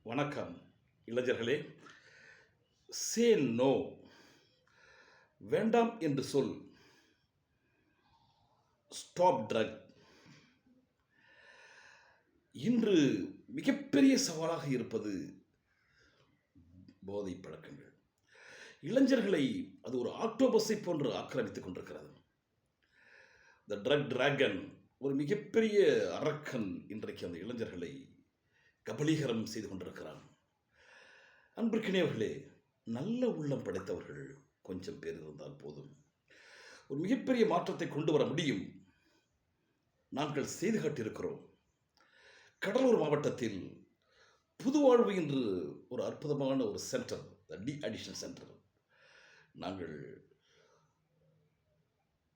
வணக்கம் இளைஞர்களே. Say no, வேண்டாம் என்று சொல். Stop drug. இன்று மிகப்பெரிய சவாலாக இருப்பது போதை பழக்கங்கள். இளைஞர்களை அது ஒரு ஆக்டோபஸை போன்று ஆக்கிரமித்துக் கொண்டிருக்கிறது. த ட்ரக் டிராகன், ஒரு மிகப்பெரிய அரக்கன் இன்றைக்கு அந்த இளைஞர்களை கபலீகரம் செய்து கொண்டிருக்கிறான். அன்பிற்கினியவர்களே, நல்ல உள்ளம் படைத்தவர்கள் கொஞ்சம் பேர் இருந்தால் போதும், ஒரு மிகப்பெரிய மாற்றத்தை கொண்டு வர முடியும். நாங்கள் செய்து காட்டியிருக்கிறோம். கடலூர் மாவட்டத்தில் புதுவாழ்வு என்று ஒரு அற்புதமான ஒரு சென்டர், டி அடிஷன் சென்டர், நாங்கள்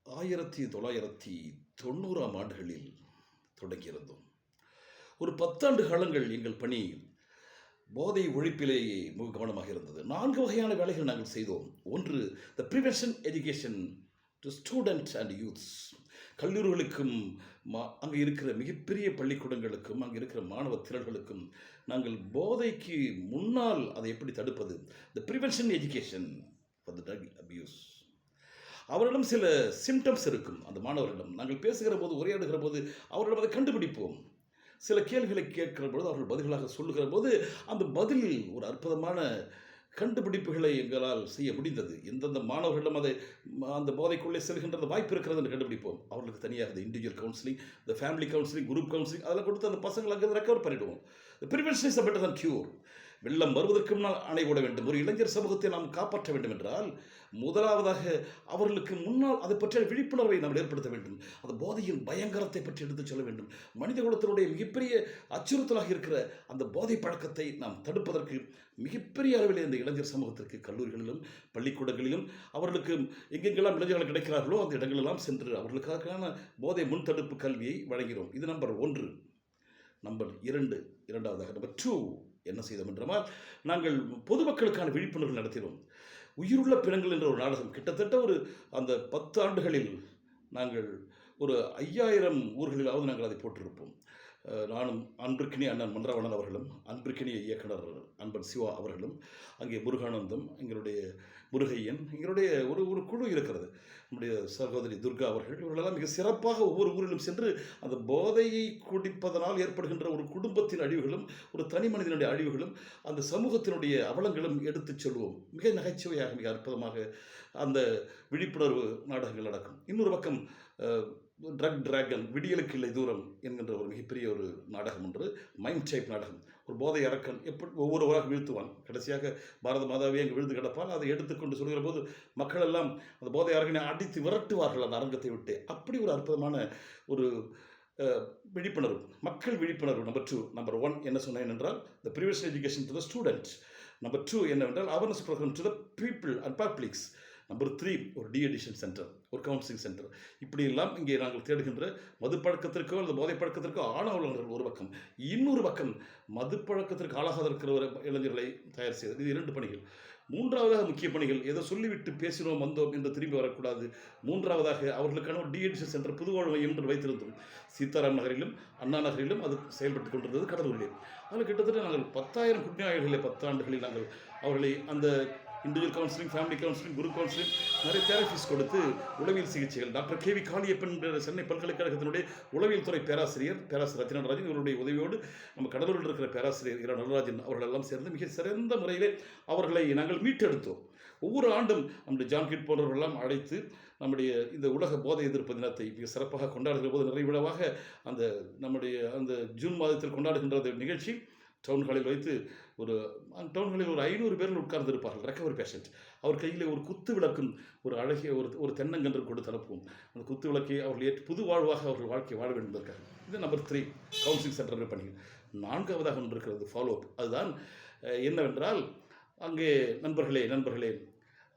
1990ஆம் ஆண்டுகளில் தொடங்கியிருந்தோம். ஒரு 10 ஆண்டு காலங்கள் எங்கள் பணி போதை ஒழிப்பிலேயே மிக கவனமாக இருந்தது. 4 வகையான வேலைகள் நாங்கள் செய்தோம். ஒன்று, த prevention education to student and youths. கல்லூரிகளுக்கும் அங்கே இருக்கிற மிகப்பெரிய பள்ளிக்கூடங்களுக்கும் அங்கே இருக்கிற மாணவ திரள்களுக்கும் நாங்கள் போதைக்கு முன்னால் அதை எப்படி தடுப்பது, the prevention education for the drug abuse. அவரிடம் சில சிம்டம்ஸ் இருக்கும். அந்த மாணவர்களிடம் நாங்கள் பேசுகிற போது, உரையாடுகிற போது அவர்களிடம் அதை கண்டுபிடிப்போம். சில கேள்விகளை கேட்கிற பொழுது அவர்கள் பதில்களாக சொல்லுகிற போது அந்த பதிலில் ஒரு அற்புதமான கண்டுபிடிப்புகளை எங்களால் செய்ய முடிந்தது. எந்தெந்த மாணவர்களிடம் அந்த போதைக்குள்ளே செல்கின்ற வாய்ப்பு இருக்கிறது என்று கண்டுபிடிப்போம். அவர்களுக்கு தனியாக இந்த இண்டிவிஜுவல் கவுன்சிலிங், இந்த ஃபேமிலி கவுன்சிலிங், குரூப் கவுன்சிலிங் அதெல்லாம் கொடுத்து அந்த பசங்களை அங்கே ரெக்கவர் பண்ணிவிடுவோம். Prevention is better than cure. வெள்ளம் வருவதற்கு முன்னால் அணை போட வேண்டும். ஒரு இளைஞர் சமூகத்தை நாம் காப்பாற்ற வேண்டும் என்றால் முதலாவதாக அவர்களுக்கு முன்னால் அதை பற்றிய விழிப்புணர்வை நாம் ஏற்படுத்த வேண்டும். அந்த போதையின் பயங்கரத்தை பற்றி எடுத்துச் சொல்ல வேண்டும். மனித குலத்தினுடைய மிகப்பெரிய அச்சுறுத்தலாக இருக்கிற அந்த போதை பழக்கத்தை நாம் தடுப்பதற்கு மிகப்பெரிய அளவில் இந்த இளைஞர் சமூகத்திற்கு கல்லூரிகளிலும் பள்ளிக்கூடங்களிலும் அவர்களுக்கு எங்கெங்கெல்லாம் இளைஞர்கள் கிடைக்கிறார்களோ அந்த இடங்களெல்லாம் சென்று அவர்களுக்கான போதை முன்தடுப்பு கல்வியை வழங்கிறோம். இது நம்பர் 1. நம்பர் 2, இரண்டாவதாக நம்பர் 2 என்ன செய்தோம் என்றால், நாங்கள் பொதுமக்களுக்கான விழிப்புணர்வு நடத்தினோம். உயிருள்ள பிணங்கள் என்ற ஒரு நாடகம் கிட்டத்தட்ட அந்த 10 ஆண்டுகளில் நாங்கள் ஒரு 5000 ஊர்களிலாவது நாங்கள் அதை போட்டிருப்போம். நானும் அன்பிற்கினிய அண்ணன் மன்றவணன் அவர்களும், அன்பிற்கினிய இயக்குனர் அன்பன் சிவா அவர்களும், அங்கே முருகானந்தம், எங்களுடைய முருகையன், எங்களுடைய ஒரு குழு இருக்கிறது. நம்முடைய சகோதரி துர்கா அவர்கள், இவர்களெல்லாம் மிக சிறப்பாக ஒவ்வொரு ஊரிலும் சென்று அந்த போதையை குடிப்பதனால் ஏற்படுகின்ற ஒரு குடும்பத்தின் அழிவுகளும், ஒரு தனி மனிதனுடைய அழிவுகளும், அந்த சமூகத்தினுடைய அவலங்களும் எடுத்துச் சொல்வோம். மிக நகைச்சுவையாக, மிக அற்புதமாக அந்த விழிப்புணர்வு நாடகங்கள் நடக்கும். இன்னொரு பக்கம் ட்ரக் டிராகன், விடியலுக்கு இல்லை தூரம் என்கின்ற ஒரு மிகப்பெரிய ஒரு நாடகம் ஒன்று, மைண்ட் டைப் நாடகம். ஒரு போதை அரக்கன் எப்படி ஒவ்வொருவராக வீழ்த்துவான். கடைசியாக பாரத மாதாவே அங்கே விழுந்து கிடப்பால் அதை எடுத்துக்கொண்டு சொல்கிற போது மக்கள் எல்லாம் அந்த போதை அரக்கனை அடித்து விரட்டுவார்கள் அந்த அரங்கத்தை விட்டு. அப்படி ஒரு அற்புதமான ஒரு விழிப்புணர்வு, மக்கள் விழிப்புணர்வு. நம்பர் 2. நம்பர் 1 என்ன சொன்னேன் என்றால், the prevention education to the student. Number 2 என்னவென்றால், awareness programme to the people and publics. Number 3, ஒரு டி அடிஷன் சென்டர், ஒரு கவுன்சிலிங் சென்டர். இப்படியெல்லாம் இங்கே நாங்கள் தேடுகின்ற மதுப்பழக்கத்திற்கோ அல்லது போதை பழக்கத்திற்கோ ஆணவர்கள் ஒரு பக்கம், இன்னொரு பக்கம் மதுப்பழக்கத்திற்கு ஆளாகாத இருக்கிற இளைஞர்களை தயார் செய்வது. இது 2 பணிகள். மூன்றாவதாக முக்கிய பணிகள், ஏதோ சொல்லிவிட்டு பேசினோம் வந்தோம் என்று திரும்பி வரக்கூடாது. மூன்றாவதாக அவர்களுக்கான ஒரு டி அடிஷன் சென்டர் புதுவாழ்வு மையம் என்று வைத்திருந்தோம். சீதாராம் நகரிலும் அண்ணா நகரிலும் அது செயல்பட்டு கொண்டிருந்தது, கடலூரிலே. அதில் கிட்டத்தட்ட நாங்கள் 10,000 குடிநோயாளிகளை 10 ஆண்டுகளில் நாங்கள் அவர்களை அந்த individual counselling, family counselling, group counselling, நிறைய தெரபிஸ் கொடுத்து உளவியல் சிகிச்சைகள். டாக்டர் KV காளியப்பன் சென்னை பல்கலைக்கழகத்தினுடைய உளவியல் துறை பேராசிரியர் ரத்தினராஜன் இவருடைய உதவியோடு நம்ம கடலூரில் இருக்கிற பேராசிரியர் இரா நடராஜன் அவர்களெல்லாம் சேர்ந்து மிக சிறந்த முறையிலே அவர்களை நாங்கள் மீட்டெடுத்தோம். ஒவ்வொரு ஆண்டும் நம்முடைய ஜான்கிட் போன்றவர்களெல்லாம் அழைத்து நம்முடைய இந்த உலக போதை எதிர்ப்பு தினத்தை மிக சிறப்பாக கொண்டாடுகிற போது நிறைய விழாவாக நம்முடைய அந்த ஜூன் மாதத்தில் கொண்டாடுகின்ற நிகழ்ச்சி டவுன்ஹாலில் வைத்து டவுன்ஹாலில் ஒரு 500 பேர்கள் உட்கார்ந்து இருப்பார்கள். Recovery patient. அவர் கையில் ஒரு குத்து விளக்கும் ஒரு அழகிய ஒரு தென்னங்கன்று கொடுத்து அனுப்புவோம். அந்த குத்து விளக்கை அவர்கள் ஏற்று புது வாழ்வாக அவர்கள் வாழ்க்கை வாழ வேண்டும் என்பதற்காக. இது நம்பர் 3, கவுன்சிலிங் சென்டர் பணிகள். 4ஆவதாக ஒன்று இருக்கிறது, ஃபாலோ அப். அதுதான் என்னவென்றால், அங்கே நண்பர்களே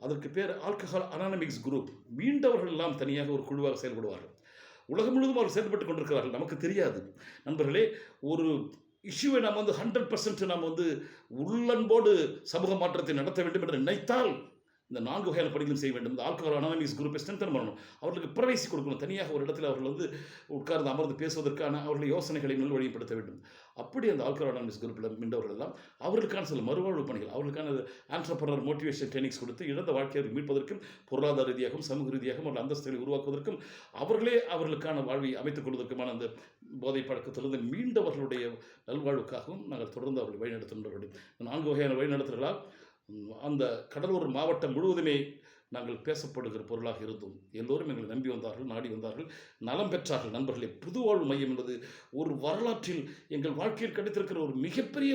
அதற்கு பேர் ஆல்கஹால் அனானமிக்ஸ் குரூப். மீண்டவர்கள் எல்லாம் தனியாக ஒரு குழுவாக செயல்படுவார்கள். உலகம் முழுவதும் அவர்கள் செயல்பட்டு கொண்டிருக்கிறார்கள், நமக்கு தெரியாது. நண்பர்களே, ஒரு இஷ்யூவை நாம் 100% நாம் உள்ளன்போடு சமூக மாற்றத்தை நடத்த வேண்டும் என்று நினைத்தால் இந்த 4 வகையான பணிகளும் செய்ய வேண்டும். இந்த ஆல்கஹால் அனானிமஸ் குரூப்பை ஸ்ட்ரென்தன் பண்ணணும். அவர்களுக்கு பிரைவசி கொடுக்கணும். தனியாக ஒரு இடத்துல அவர்கள் வந்து உட்கார்ந்து அமர்ந்து பேசுவதற்கான அவர்களுடைய யோசனைகளை நல்வழிப்படுத்த வேண்டும். அப்படி அந்த ஆல்கஹால் அனானிமஸ் குரூப்பில் மின்றவர்கள் எல்லாம் அவர்களுக்கான சில மறுவாழ்வு பணிகள், அவர்களுக்கான ஆண்டர்பிரனர் மோட்டிவேஷன் ட்ரைனிங்ஸ் கொடுத்து இழந்த வாழ்க்கையை மீட்பதற்கும், பொருளாதார ரீதியாகவும் சமூக ரீதியாகவும் அவர்கள் அந்தஸ்துகளை உருவாக்குவதற்கும், அவர்களே அவர்களுக்கான வாழ்வை அமைத்துக் கொள்வதற்குமான அந்த போதை பழக்கத்திலிருந்து மீண்டவர்களுடைய நல்வாழ்வுக்காகவும் நாங்கள் தொடர்ந்து அவர்களை வழிநடத்துகின்றவர்கள். 4 வகையான வழிநடத்தல்களால் அந்த கடலூர் மாவட்டம் முழுவதுமே நாங்கள் பேசப்படுகிற பொருளாக இருந்தோம். எல்லோரும் எங்களை நம்பி வந்தார்கள், நாடி வந்தார்கள், நலம் பெற்றார்கள். நண்பர்களே, புதுவாழ்வு மையம் என்பது ஒரு வரலாற்றில் எங்கள் வாழ்க்கையில் கிடைத்திருக்கிற ஒரு மிகப்பெரிய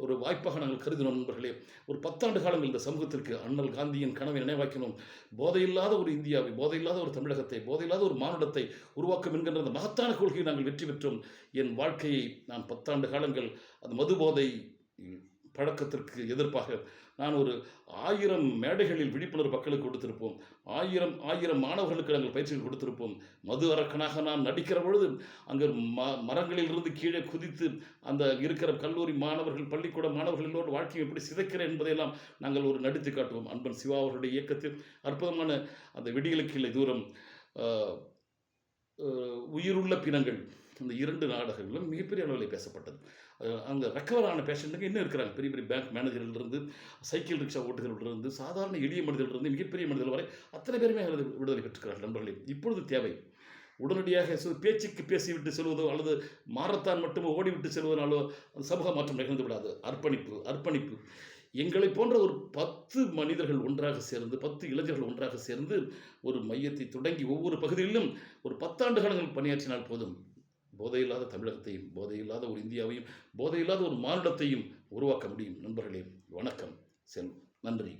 ஒரு வாய்ப்பாக நாங்கள் கருதினோம். நண்பர்களே, ஒரு 10 ஆண்டு காலங்கள் இந்த சமூகத்திற்கு அண்ணல் காந்தியின் கனவை நினைவாக்கினோம். போதையில்லாத ஒரு இந்தியாவை, போதையில்லாத ஒரு தமிழகத்தை, போதையில்லாத ஒரு மானுடத்தை உருவாக்கும் என்கின்ற அந்த மகத்தான கொள்கையை நாங்கள் வெற்றி பெற்றோம். என் வாழ்க்கையை நான் 10 ஆண்டு காலங்கள் அந்த மது போதை பழக்கத்திற்கு எதிர்ப்பாக நான் ஒரு 1000 மேடைகளில் விழிப்புணர்வு மக்களுக்கு கொடுத்திருப்போம். 1000 மாணவர்களுக்கு நாங்கள் பயிற்சிகள் கொடுத்திருப்போம். மது அரக்கனாக நான் நடிக்கிற பொழுது அங்கே மரங்களில் இருந்து கீழே குதித்து அந்த இருக்கிற கல்லூரி மாணவர்கள், பள்ளிக்கூட மாணவர்கள் எல்லோரும் வாழ்க்கையை எப்படி சிதைக்கிறேன் என்பதையெல்லாம் நாங்கள் ஒரு நடித்து காட்டுவோம். அன்பன் சிவா அவர்களுடைய இயக்கத்தில் அற்புதமான அந்த விடியலுக்கு இல்லை தூரம், உயிருள்ள பிணங்கள், இந்த 2 நாடகங்களும் மிகப்பெரிய அளவில் பேசப்பட்டது. அங்கே ரெக்கவர் ஆன பேஷண்ட்டுங்க இன்னும் இருக்கிறாங்க. பெரிய பெரிய பேங்க் மேனேஜர்களிலிருந்து, சைக்கிள் ரிக்ஷா ஓட்டுகளிலிருந்து, சாதாரண எளிய மனிதர்களிலிருந்து மிகப்பெரிய மனிதர்கள் வரை அத்தனை பேருமே விடுதலை பெற்றுக்கிறார்கள். நண்பர்களே, இப்பொழுது தேவை உடனடியாக பேச்சுக்கு பேசிவிட்டு செல்வதோ அல்லது மாரத்தான் மட்டும் ஓடிவிட்டு செல்வதனாலோ சமூக மாற்றம் நிகழ்ந்து விடாது. அர்ப்பணிப்பு. எங்களை போன்ற ஒரு 10 மனிதர்கள் ஒன்றாக சேர்ந்து, 10 இளைஞர்கள் ஒன்றாக சேர்ந்து ஒரு மையத்தை தொடங்கி ஒவ்வொரு பகுதியிலும் ஒரு 10 ஆண்டு காலங்கள் பணியாற்றினால் போதும். போதையில்லாத தமிழகத்தையும், போதையில்லாத ஒரு இந்தியாவையும், போதையில்லாத ஒரு மானுடத்தையும் உருவாக்க முடியும். நண்பர்களே, வணக்கம். நன்றி.